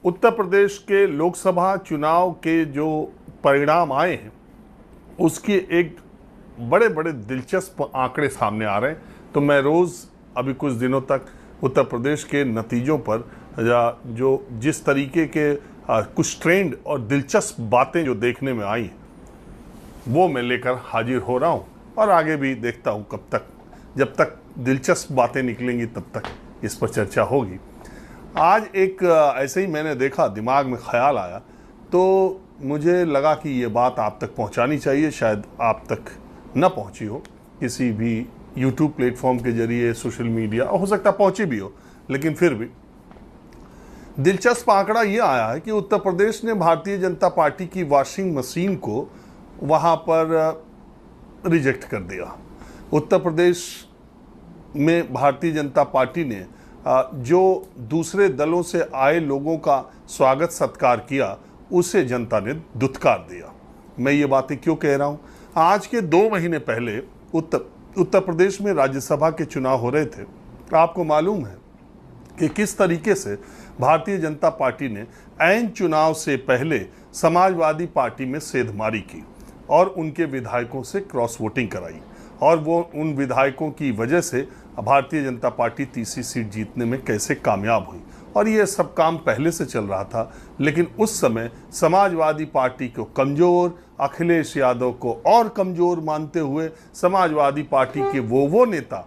उत्तर प्रदेश के लोकसभा चुनाव के जो परिणाम आए हैं उसके एक बड़े बड़े दिलचस्प आंकड़े सामने आ रहे हैं। तो मैं रोज़ अभी कुछ दिनों तक उत्तर प्रदेश के नतीजों पर जो जिस तरीके के कुछ ट्रेंड और दिलचस्प बातें जो देखने में आई वो मैं लेकर हाजिर हो रहा हूँ और आगे भी देखता हूँ कब तक, जब तक दिलचस्प बातें निकलेंगी तब तक इस पर चर्चा होगी। आज एक ऐसे ही मैंने देखा, दिमाग में ख्याल आया तो मुझे लगा कि ये बात आप तक पहुंचानी चाहिए। शायद आप तक न पहुंची हो, किसी भी यूट्यूब प्लेटफॉर्म के जरिए, सोशल मीडिया, हो सकता पहुंची भी हो, लेकिन फिर भी दिलचस्प आंकड़ा ये आया है कि उत्तर प्रदेश ने भारतीय जनता पार्टी की वॉशिंग मशीन को वहाँ पर रिजेक्ट कर दिया। उत्तर प्रदेश में भारतीय जनता पार्टी ने जो दूसरे दलों से आए लोगों का स्वागत सत्कार किया उसे जनता ने दुत्कार दिया। मैं ये बातें क्यों कह रहा हूँ? आज के 2 महीने पहले उत्तर प्रदेश में राज्यसभा के चुनाव हो रहे थे। आपको मालूम है कि किस तरीके से भारतीय जनता पार्टी ने ऐन चुनाव से पहले समाजवादी पार्टी में सेंधमारी की और उनके विधायकों से क्रॉस वोटिंग कराई, और वो उन विधायकों की वजह से भारतीय जनता पार्टी तीसरी सीट जीतने में कैसे कामयाब हुई। और ये सब काम पहले से चल रहा था, लेकिन उस समय समाजवादी पार्टी को कमज़ोर, अखिलेश यादव को और कमज़ोर मानते हुए समाजवादी पार्टी के वो नेता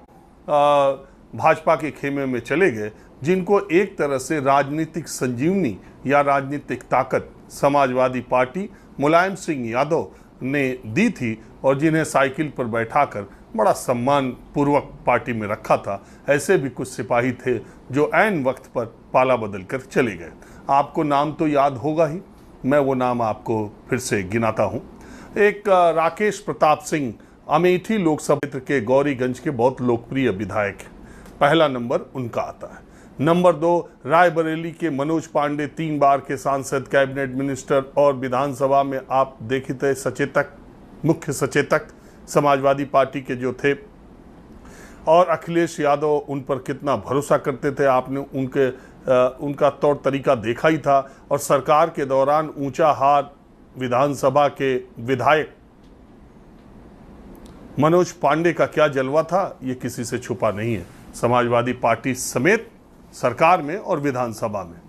भाजपा के खेमे में चले गए जिनको एक तरह से राजनीतिक संजीवनी या राजनीतिक ताकत समाजवादी पार्टी मुलायम सिंह यादव ने दी थी और जिन्हें साइकिल पर बैठाकर बड़ा सम्मान पूर्वक पार्टी में रखा था। ऐसे भी कुछ सिपाही थे जो ऐन वक्त पर पाला बदल कर चले गए। आपको नाम तो याद होगा ही, मैं वो नाम आपको फिर से गिनाता हूँ। एक राकेश प्रताप सिंह अमेठी लोकसभा क्षेत्र के गौरीगंज के बहुत लोकप्रिय विधायक, पहला नंबर उनका आता है। नंबर 2 रायबरेली के मनोज पांडे, 3 बार के सांसद, कैबिनेट मिनिस्टर और विधानसभा में आप देखे थे सचेतक, मुख्य सचेतक समाजवादी पार्टी के जो थे, और अखिलेश यादव उन पर कितना भरोसा करते थे। आपने उनका तौर तरीका देखा ही था। और सरकार के दौरान ऊंचा हार विधानसभा के विधायक मनोज पांडे का क्या जलवा था ये किसी से छुपा नहीं है, समाजवादी पार्टी समेत सरकार में और विधानसभा में।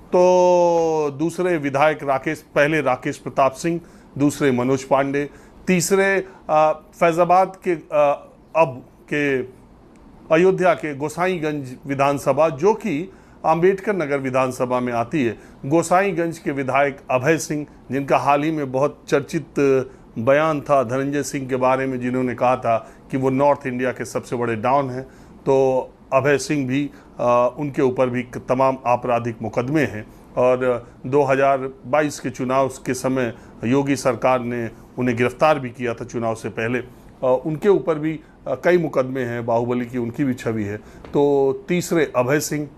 तो दूसरे विधायक पहले राकेश प्रताप सिंह, दूसरे मनोज पांडे, तीसरे फैजाबाद के अब के अयोध्या के गोसाईगंज विधानसभा जो कि अंबेडकर नगर विधानसभा में आती है, गोसाईगंज के विधायक अभय सिंह, जिनका हाल ही में बहुत चर्चित बयान था धनंजय सिंह के बारे में, जिन्होंने कहा था कि वो नॉर्थ इंडिया के सबसे बड़े डॉन हैं। तो अभय सिंह भी उनके ऊपर भी तमाम आपराधिक मुकदमे हैं और 2022 के चुनाव के समय योगी सरकार ने उन्हें गिरफ्तार भी किया था चुनाव से पहले। उनके ऊपर भी कई मुकदमे हैं, बाहुबली की उनकी भी छवि है। तो तीसरे अभय सिंह,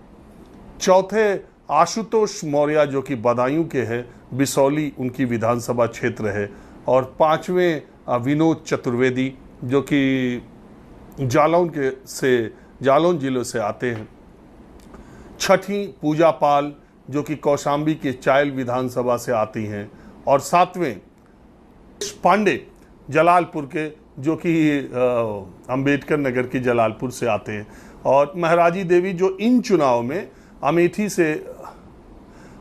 चौथे आशुतोष मौर्य जो कि बदायूं के हैं, बिसौली उनकी विधानसभा क्षेत्र है, और 5वें विनोद चतुर्वेदी जो कि जालौन जिले से आते हैं। छठी पूजा पाल जो कि कौशाम्बी के चायल विधानसभा से आती हैं, और 7वें पांडे जलालपुर के जो कि अंबेडकर नगर की जलालपुर से आते हैं, और महराजी देवी जो इन चुनाव में अमेठी से,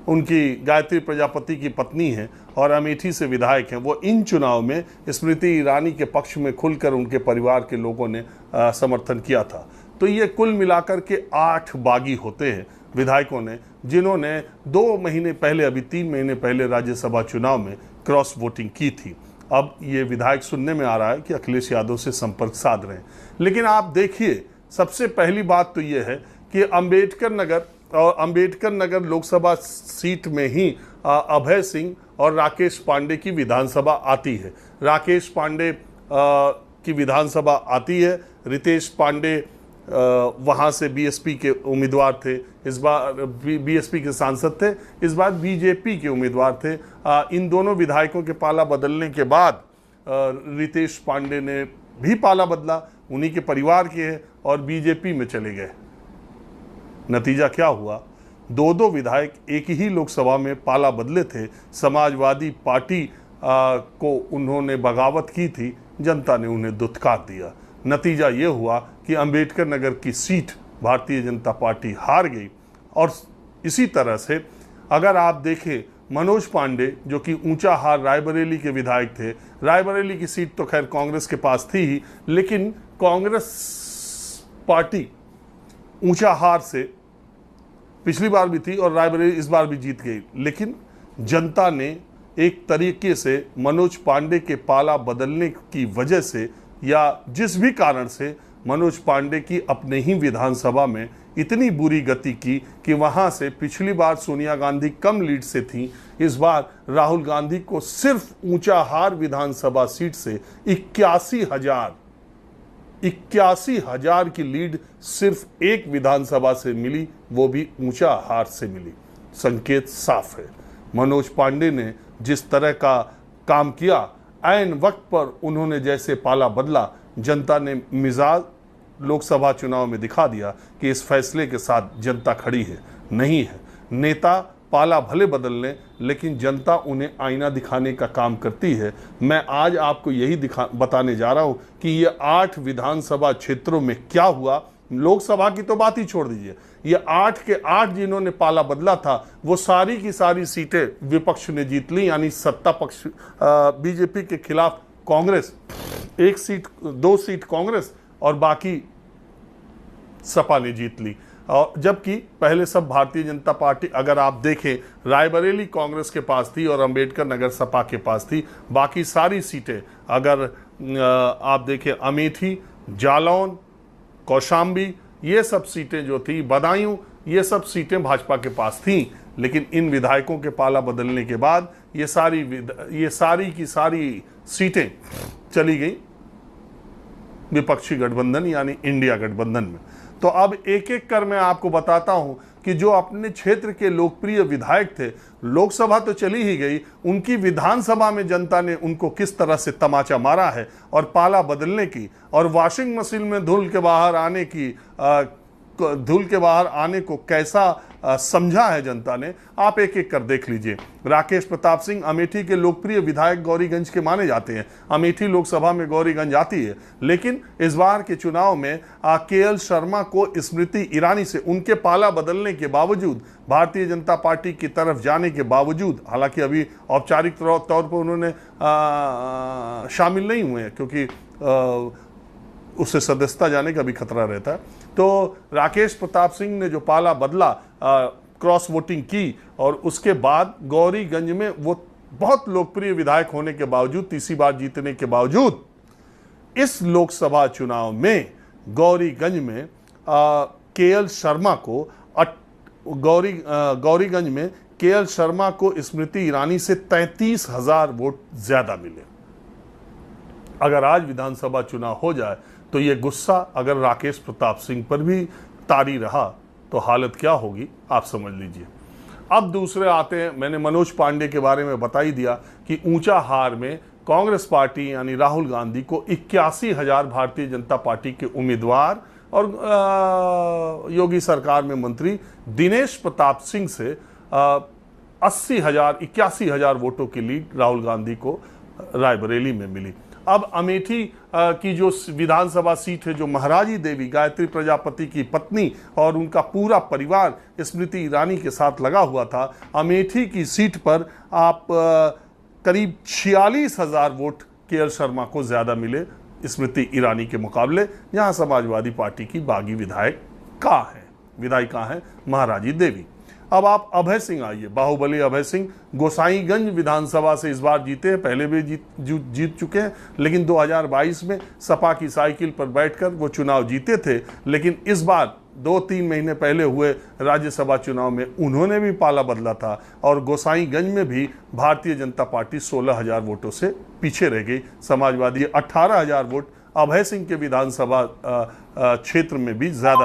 उनकी गायत्री प्रजापति की पत्नी हैं और अमेठी से विधायक हैं, वो इन चुनाव में स्मृति ईरानी के पक्ष में खुलकर उनके परिवार के लोगों ने समर्थन किया था। तो ये कुल मिलाकर के 8 बागी होते हैं विधायकों ने, जिन्होंने 2 महीने पहले, अभी 3 महीने पहले राज्यसभा चुनाव में क्रॉस वोटिंग की थी। अब ये विधायक सुनने में आ रहा है कि अखिलेश यादव से संपर्क साध रहे हैं। लेकिन आप देखिए, सबसे पहली बात तो ये है कि अंबेडकर नगर लोकसभा सीट में ही अभय सिंह और राकेश पांडे की विधानसभा आती है। राकेश पांडे की विधानसभा आती है, रितेश पांडे वहाँ से बीएसपी के उम्मीदवार थे, इस बार बीएसपी के सांसद थे, इस बार बीजेपी के उम्मीदवार थे। इन दोनों विधायकों के पाला बदलने के बाद रितेश पांडे ने भी पाला बदला, उन्हीं के परिवार के हैं, और बीजेपी में चले गए। नतीजा क्या हुआ? दो दो विधायक एक ही लोकसभा में पाला बदले थे। समाजवादी पार्टी को उन्होंने बगावत की थी, जनता ने उन्हें दुत्कार दिया। नतीजा ये हुआ कि अंबेडकर नगर की सीट भारतीय जनता पार्टी हार गई। और इसी तरह से अगर आप देखें, मनोज पांडे जो कि ऊंचा हार रायबरेली के विधायक थे, रायबरेली की सीट तो खैर कांग्रेस के पास थी ही, लेकिन कांग्रेस पार्टी ऊंचा हार से पिछली बार भी थी और रायबरेली इस बार भी जीत गई। लेकिन जनता ने एक तरीके से मनोज पांडे के पाला बदलने की वजह से या जिस भी कारण से मनोज पांडे की अपने ही विधानसभा में इतनी बुरी गति की कि वहां से पिछली बार सोनिया गांधी कम लीड से थी, इस बार राहुल गांधी को सिर्फ ऊंचा हार विधानसभा सीट से 81,000 की लीड सिर्फ एक विधानसभा से मिली, वो भी ऊंचा हार से मिली। संकेत साफ है। मनोज पांडे ने जिस तरह का काम किया, ऐन वक्त पर उन्होंने जैसे पाला बदला, जनता ने मिजाज लोकसभा चुनाव में दिखा दिया कि इस फैसले के साथ जनता खड़ी है, नहीं है। नेता पाला भले बदल लें, लेकिन जनता उन्हें आईना दिखाने का काम करती है। मैं आज आपको यही बताने जा रहा हूं कि ये 8 विधानसभा क्षेत्रों में क्या हुआ। लोकसभा की तो बात ही छोड़ दीजिए, ये 8 के 8 जिन्होंने पाला बदला था, वो सारी की सारी सीटें विपक्ष ने जीत ली। यानी सत्ता पक्ष बीजेपी के खिलाफ कांग्रेस 2 सीट कांग्रेस और बाकी सपा ने जीत ली। और जबकि पहले सब भारतीय जनता पार्टी, अगर आप देखें, रायबरेली कांग्रेस के पास थी और अंबेडकर नगर सपा के पास थी। बाकी सारी सीटें अगर आप देखें, अमेठी, जालौन, कौशाम्बी, ये सब सीटें जो थी, बदायूं, ये सब सीटें भाजपा के पास थीं। लेकिन इन विधायकों के पाला बदलने के बाद ये सारी की सारी सीटें चली गई विपक्षी गठबंधन यानी इंडिया गठबंधन में। तो अब एक एक कर मैं आपको बताता हूं कि जो अपने क्षेत्र के लोकप्रिय विधायक थे, लोकसभा तो चली ही गई, उनकी विधानसभा में जनता ने उनको किस तरह से तमाचा मारा है और पाला बदलने की और वॉशिंग मशीन में धूल के बाहर आने को कैसा समझा है जनता ने, आप एक एक कर देख लीजिए। राकेश प्रताप सिंह अमेठी के लोकप्रिय विधायक गौरीगंज के माने जाते हैं। अमेठी लोकसभा में गौरीगंज आती है, लेकिन इस बार के चुनाव में केएल शर्मा को स्मृति ईरानी से उनके पाला बदलने के बावजूद, भारतीय जनता पार्टी की तरफ जाने के बावजूद, हालांकि अभी औपचारिक तौर पर उन्होंने शामिल नहीं हुए हैं क्योंकि उससे सदस्यता जाने का भी खतरा रहता है। तो राकेश प्रताप सिंह ने जो पाला बदला, क्रॉस वोटिंग की और उसके बाद गौरीगंज में वो बहुत लोकप्रिय विधायक होने के बावजूद, तीसरी बार जीतने के बावजूद, इस लोकसभा चुनाव में गौरीगंज में केएल शर्मा को गौरीगंज में केएल शर्मा को स्मृति ईरानी से 33,000 वोट ज्यादा मिले। अगर आज विधानसभा चुनाव हो जाए तो ये गुस्सा अगर राकेश प्रताप सिंह पर भी तारी रहा तो हालत क्या होगी आप समझ लीजिए। अब दूसरे आते हैं, मैंने मनोज पांडे के बारे में बता ही दिया कि ऊंचा हार में कांग्रेस पार्टी यानी राहुल गांधी को 81,000 भारतीय जनता पार्टी के उम्मीदवार और योगी सरकार में मंत्री दिनेश प्रताप सिंह से 81,000 वोटों की लीड राहुल गांधी को रायबरेली में मिली। अब अमेठी की जो विधानसभा सीट है, जो महाराजी देवी गायत्री प्रजापति की पत्नी और उनका पूरा परिवार स्मृति ईरानी के साथ लगा हुआ था, अमेठी की सीट पर आप करीब 46,000 वोट केएल शर्मा को ज्यादा मिले स्मृति ईरानी के मुकाबले, जहां समाजवादी पार्टी की बागी विधायिका है महाराजी देवी। अब आप अभय सिंह आइए, बाहुबली अभय सिंह गोसाईगंज विधानसभा से इस बार जीते हैं, पहले भी जीत चुके हैं, लेकिन 2022 में सपा की साइकिल पर बैठकर वो चुनाव जीते थे। लेकिन इस बार 2-3 महीने पहले हुए राज्यसभा चुनाव में उन्होंने भी पाला बदला था और गोसाईगंज में भी भारतीय जनता पार्टी 16,000 वोटों से पीछे रह गई। समाजवादी 18,000 वोट अभय सिंह के विधानसभा क्षेत्र में भी ज्यादा